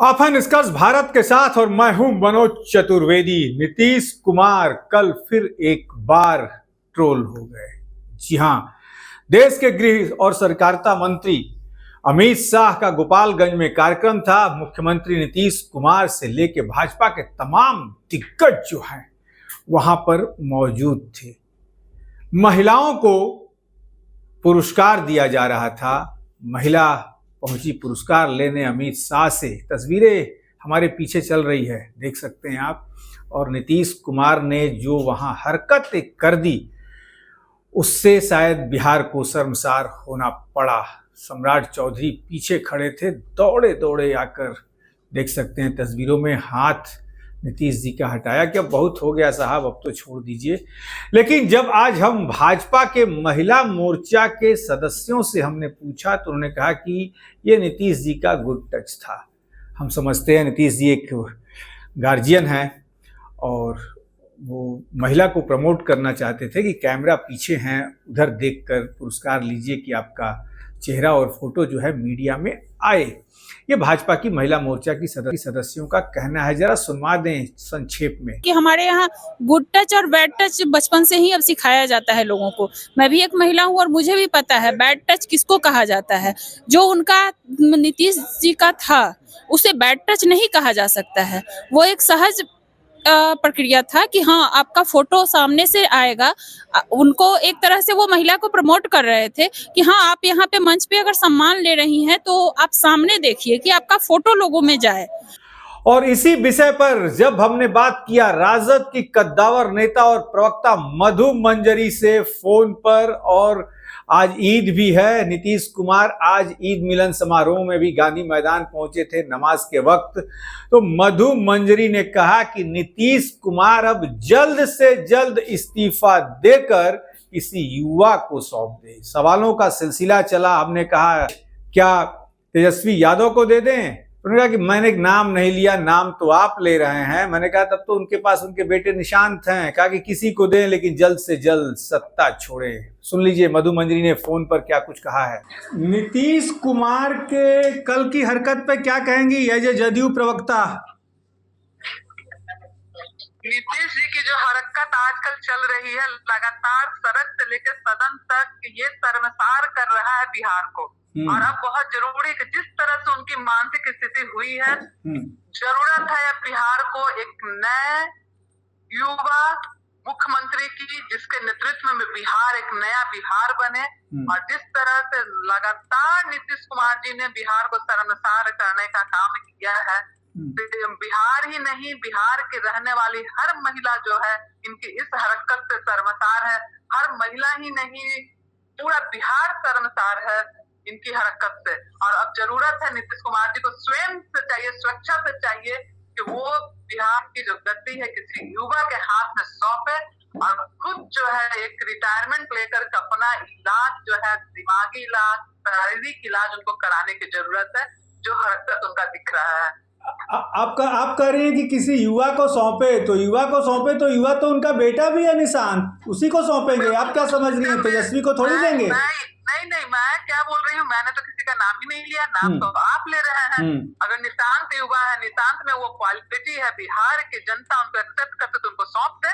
आफा निष्कर्ष भारत के साथ और मैं हूं मनोज चतुर्वेदी। नीतीश कुमार कल फिर एक बार ट्रोल हो गए। जी हां, देश के गृह और सहकारिता मंत्री अमित शाह का गोपालगंज में कार्यक्रम था। मुख्यमंत्री नीतीश कुमार से लेकर भाजपा के तमाम दिग्गज जो हैं वहां पर मौजूद थे। महिलाओं को पुरस्कार दिया जा रहा था। महिला पहुंची पुरस्कार लेने अमित शाह से। तस्वीरें हमारे पीछे चल रही है, देख सकते हैं आप। और नीतीश कुमार ने जो वहां हरकत कर दी उससे शायद बिहार को शर्मसार होना पड़ा। सम्राट चौधरी पीछे खड़े थे, दौड़े दौड़े आकर, देख सकते हैं तस्वीरों में, हाथ नीतीश जी का हटाया कि अब बहुत हो गया साहब, अब तो छोड़ दीजिए। लेकिन जब आज हम भाजपा के महिला मोर्चा के सदस्यों से हमने पूछा तो उन्होंने कहा कि ये नीतीश जी का गुड टच था। हम समझते हैं नीतीश जी एक गार्जियन हैं और वो महिला को प्रमोट करना चाहते थे कि कैमरा पीछे हैं, उधर देखकर पुरस्कार लीजिए कि आपका चेहरा और फोटो जो है मीडिया में आए। ये भाजपा की महिला मोर्चा की सदस्यों का कहना है। जरा सुनवा दें संक्षेप में कि हमारे यहाँ गुड टच और बैड टच बचपन से ही अब सिखाया जाता है लोगों को। मैं भी एक महिला हूँ और मुझे भी पता है बैड टच किसको कहा जाता है। जो उनका नीतीश जी का था उसे बैड टच नहीं कहा जा सकता है। वो एक सहज प्रक्रिया था कि हाँ, आपका फोटो सामने से आएगा। उनको एक तरह से वो महिला को प्रमोट कर रहे थे कि हाँ, आप यहाँ पे मंच पे अगर सम्मान ले रही हैं तो आप सामने देखिए कि आपका फोटो लोगों में जाए। और इसी विषय पर जब हमने बात किया राजद की कद्दावर नेता और प्रवक्ता मधु मंजरी से फोन पर, और आज ईद भी है, नीतीश कुमार आज ईद मिलन समारोह में भी गांधी मैदान पहुंचे थे नमाज के वक्त, तो मधु मंजरी ने कहा कि नीतीश कुमार अब जल्द से जल्द इस्तीफा देकर किसी युवा को सौंप दे। सवालों का सिलसिला चला। हमने कहा क्या तेजस्वी यादव को दे दें? उन्होंने कहा कि मैंने एक नाम नहीं लिया, नाम तो आप ले रहे हैं। मैंने कहा तब तो उनके पास उनके बेटे निशांत हैं। कहा कि किसी को दें लेकिन जल्द से जल्द सत्ता छोड़े। सुन लीजिए मधु मंजरी ने फोन पर क्या कुछ कहा है। नीतीश कुमार के कल की हरकत पे क्या कहेंगी एज ए जदयू प्रवक्ता? नीतीश जी की जो हरकत आजकल चल रही है, लगातार सड़क से लेकर सदन तक, ये शर्मसार कर रहा है बिहार को। और अब बहुत जरूरी है कि जिस तरह से उनकी मानसिक स्थिति हुई है, जरूरत है बिहार को एक नए युवा मुख्यमंत्री की, जिसके नेतृत्व में बिहार एक नया बिहार बने। और जिस तरह से लगातार नीतीश कुमार जी ने बिहार को शर्मसार करने का काम किया है, बिहार ही नहीं, बिहार के रहने वाली हर महिला जो है इनकी इस हरकत से शर्मसार है। हर महिला ही नहीं, पूरा बिहार शर्मसार है इनकी हरकत से। और अब जरूरत है नीतीश कुमार जी को स्वयं से चाहिए, स्वेच्छा से चाहिए कि वो बिहार की जो गद्दी है किसी युवा के हाथ में सौंपे और खुद जो है एक रिटायरमेंट लेकर अपना इलाज जो है, दिमागी इलाज, शारीरिक इलाज उनको कराने की जरूरत है, जो हरकत उनका दिख रहा है। आप कह रही हैं कि किसी युवा को सौंपे, तो युवा को सौंपे तो युवा तो उनका बेटा भी है निशांत, उसी को सौंपेंगे। आप क्या समझ रही हैं, तेजस्वी को थोड़ी देंगे? नहीं, मैं क्या बोल रही हूँ, मैंने तो किसी का नाम ही नहीं लिया, नाम तो आप ले रहे हैं। अगर निशांत युवा है, निशांत में वो क्वालिटी है, बिहार की जनता उनको एक्सेप्ट करते तो उनको सौंप दे।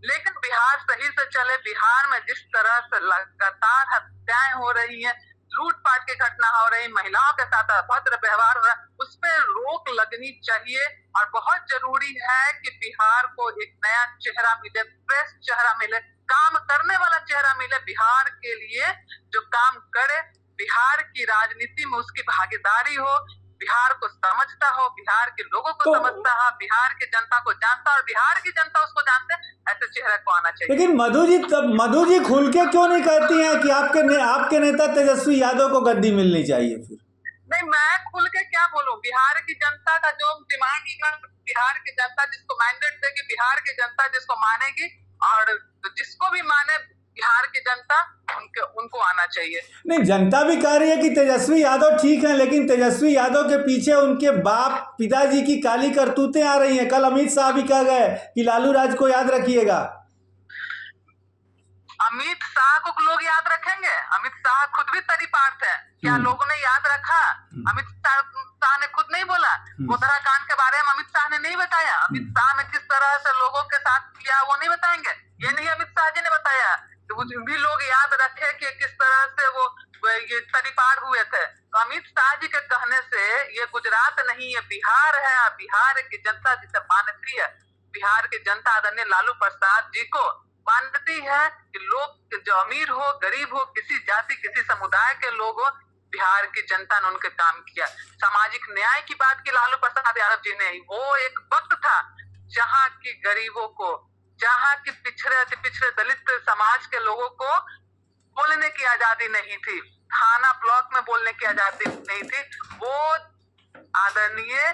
लेकिन बिहार सही से चले। बिहार में जिस तरह से लगातार हत्याएं हो रही है, लूटपाट की घटना हो रही, महिलाओं के साथ अभद्र व्यवहार हो रहा है, उस पर रोक लगनी चाहिए। और बहुत जरूरी है कि बिहार को एक नया चेहरा मिले, फ्रेश चेहरा मिले, काम करने वाला चेहरा मिले बिहार के लिए, जो काम करे, बिहार की राजनीति में उसकी भागीदारी हो, बिहार को समझता हो, बिहार के लोगों को समझता हो, बिहार की जनता को जानता और बिहार की जनता उसको जानते, ऐसे चेहरे को आना चाहिए। लेकिन मधु जी खुल के क्यों नहीं कहती हैं कि आपके नेता तेजस्वी यादव को गद्दी मिलनी चाहिए? फिर नहीं, मैं खुल के क्या बोलूं? बिहार की जनता का जो दिमाग, बिहार की जनता जिसको मैंडेट देगी, बिहार की जनता जिसको मानेगी, और जिसको भी माने बिहार की जनता, उनको आना चाहिए। नहीं, जनता भी कह रही है कि तेजस्वी यादव ठीक है, लेकिन तेजस्वी यादव के पीछे उनके बाप पिताजी की काली करतूतें आ रही हैं। कल अमित शाह भी कह गए कि लालू राज को याद रखिएगा। अमित शाह को लोग याद रखेंगे? अमित शाह खुद भी तरीपार्थ है, क्या लोगों ने याद रखा? अमित शाह ने खुद नहीं बोला, उत्तराखंड के बारे में अमित शाह ने नहीं बताया। अमित शाह ने किस तरह से लोगों के साथ किया वो नहीं बताएंगे, ये नहीं अमित शाह जी ने बताया। तो भी लोग याद रखे कि किस तरह से वो ये तरीपार हुए थे। तो अमित शाह जी के कहने से ये गुजरात नहीं, ये बिहार है। बिहार की जनता जिसे मानती है, बिहार की जनता आदरणीय लालू प्रसाद जी को मानती है कि लोग जो अमीर हो गरीब हो, किसी जाति किसी समुदाय के लोग हो, बिहार की जनता ने उनके काम किया। सामाजिक न्याय की बात की लालू प्रसाद यादव जी ने। वो एक वक्त था जहाँ की गरीबों को, जहाँ की पिछड़े दलित समाज के लोगों को बोलने की आजादी नहीं थी, थाना ब्लॉक में बोलने की आजादी नहीं थी। वो आदरणीय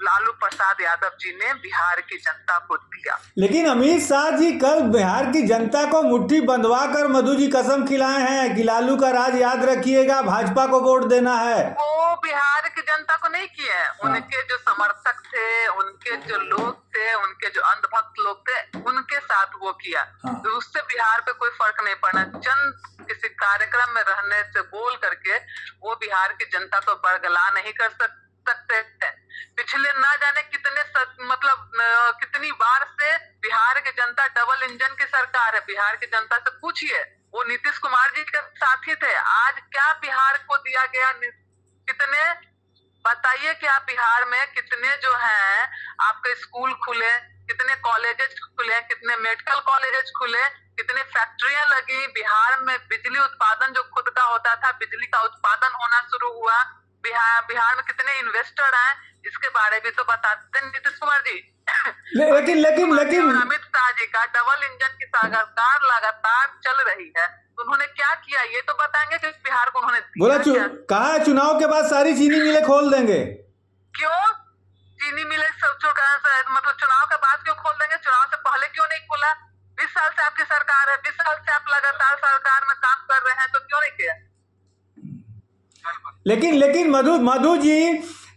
लालू प्रसाद यादव जी ने बिहार की जनता को दिया। लेकिन अमित शाह जी कल बिहार की जनता को मुट्ठी बंधवा कर मधु जी कसम खिलाए हैं कि लालू का राज याद रखिएगा, भाजपा को वोट देना है। वो बिहार की जनता को नहीं किए हैं, उनके जो समर्थक थे, उनके जो लोग थे, उनके जो अंधभक्त लोग थे, उनके साथ वो किया। तो उससे बिहार पे कोई फर्क नहीं पड़ा। चंद किसी कार्यक्रम में रहने से बोल करके वो बिहार की जनता को बरगला नहीं कर सकते। पिछले ना जाने कितने कितनी बार से बिहार की जनता डबल इंजन की सरकार है। बिहार की जनता से पूछिए, वो नीतीश कुमार जी के साथी थे। आज क्या बिहार को दिया गया? कितने बताइए कि आप बिहार में कितने जो हैं आपके स्कूल खुले, कितने कॉलेजेस खुले, कितने मेडिकल कॉलेजेस खुले, कितनी फैक्ट्रियां लगी बिहार में। बिजली उत्पादन जो खुद का होता था, बिजली का उत्पादन होना शुरू हुआ। बिहार में कितने इन्वेस्टर आए, इसके बारे में तो बताते नीतीश कुमार जी। लेकिन अमित शाह जी का डबल इंजन की सरकार लगातार चल रही है, तो उन्होंने क्या किया ये तो बताएंगे कि बिहार को उन्होंने बोला कहा चुनाव के बाद सारी चीनी मिलें खोल देंगे। क्यों चीनी मिलें मतलब चुनाव के बाद क्यों खोल देंगे? चुनाव से पहले क्यों नहीं खोला? 20 साल से आपकी सरकार है, 20 साल से आप लगातार सरकार में काम कर रहे हैं, तो क्यों नहीं किया? लेकिन मधु जी,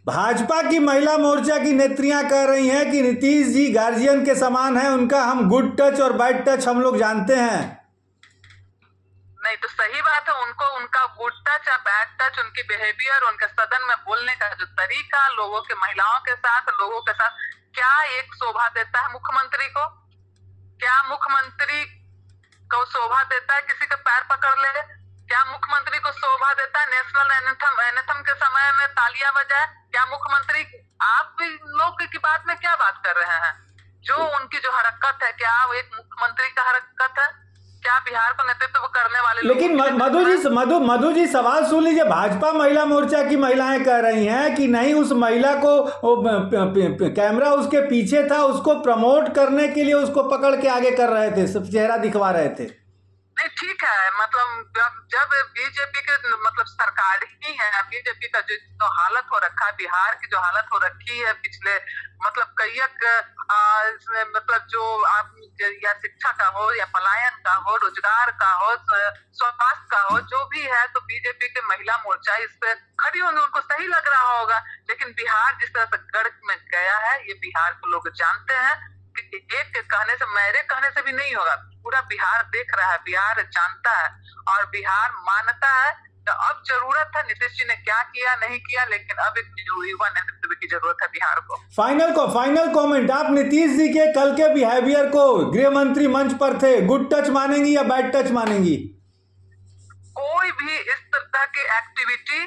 भाजपा की महिला मोर्चा की नेत्रियां कह रही हैं कि नीतीश जी गार्जियन के समान हैं, उनका हम गुड टच और बैड टच हम लोग जानते हैं। नहीं तो सही बात है, उनको उनका गुड टच या बैड टच, उनकी बिहेवियर, उनके सदन में बोलने का जो तरीका, लोगों के महिलाओं के साथ, लोगों के साथ क्या एक शोभा देता है मुख्यमंत्री को? क्या मुख्यमंत्री को शोभा देता है किसी का पैर पकड़ ले? क्या मुख्यमंत्री को शोभा देता है नेशनल एंथम के समय में तालियां बजाए? क्या मुख्यमंत्री, आप लोग की बात में क्या बात कर रहे हैं? जो उनकी जो हरकत है, क्या वो एक मुख्यमंत्री का हरकत है? क्या बिहार को नेतृत्व करने वाले? लेकिन मधु जी सवाल सुन लीजिए, भाजपा महिला मोर्चा की महिलाएं कह रही हैं कि नहीं, उस महिला को कैमरा उसके पीछे था, उसको प्रमोट करने के लिए उसको पकड़ के आगे कर रहे थे, सब चेहरा दिखवा रहे थे। नहीं ठीक है, मतलब जब बीजेपी के मतलब सरकार ही है, बीजेपी का जो हालत हो रखा है, बिहार की जो हालत हो रखी है पिछले मतलब कई मतलब जो आप या शिक्षा का हो या पलायन का हो, रोजगार का हो, स्वास्थ्य का हो, जो भी है, तो बीजेपी के महिला मोर्चा इस पे खड़ी होंगे, उनको सही लग रहा होगा। लेकिन बिहार जिस तरह से गर्क में गया है, ये बिहार को लोग जानते हैं कि एक के कहने से, मेरे कहने से भी नहीं होगा। पूरा बिहार देख रहा है, बिहार जानता है और बिहार मानता है। तो अब जरूरत है, नीतीश जी ने क्या किया नहीं किया, लेकिन अब एक युवा नेतृत्व की जरूरत है बिहार को। फाइनल कमेंट, आप नीतीश जी के कल के बिहेवियर को, गृह मंत्री मंच पर थे, गुड टच मानेंगी या बैड टच मानेंगी? कोई भी इस तरह की एक्टिविटी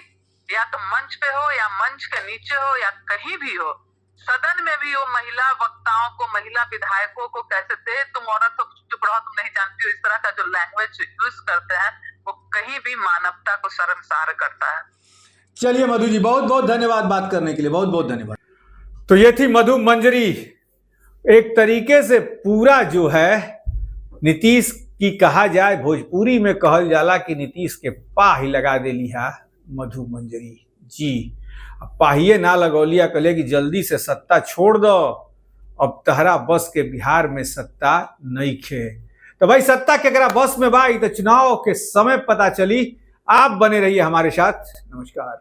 या तो मंच पे हो या मंच के नीचे हो या कहीं भी हो, सदन में भी हो, महिला वक्ताओं को, महिला विधायकों को कैसे थे, तुम औरत हो, चुप रहो, तुम नहीं जानती हो, इस तरह का जो लैंग्वेज यूज करते हैं, वो कहीं भी मानवता को शर्मसार करता है। चलिए मधु जी, बहुत बहुत धन्यवाद बात करने के लिए, बहुत बहुत धन्यवाद। तो ये थी मधु मंजरी। एक तरीके से पूरा जो है नीतीश की कहा जाए, भोजपुरी में कहल जाला कि नीतीश के पाही लगा देली है मधु मंजरी जी। पाहिए ना लगौलिया, कहले कि जल्दी से सत्ता छोड़ दो, अब तहरा बस के बिहार में सत्ता नहीं खे। तो भाई सत्ता केकरा बस में भाई, तो चुनाव के समय पता चली। आप बने रहिए हमारे साथ। नमस्कार।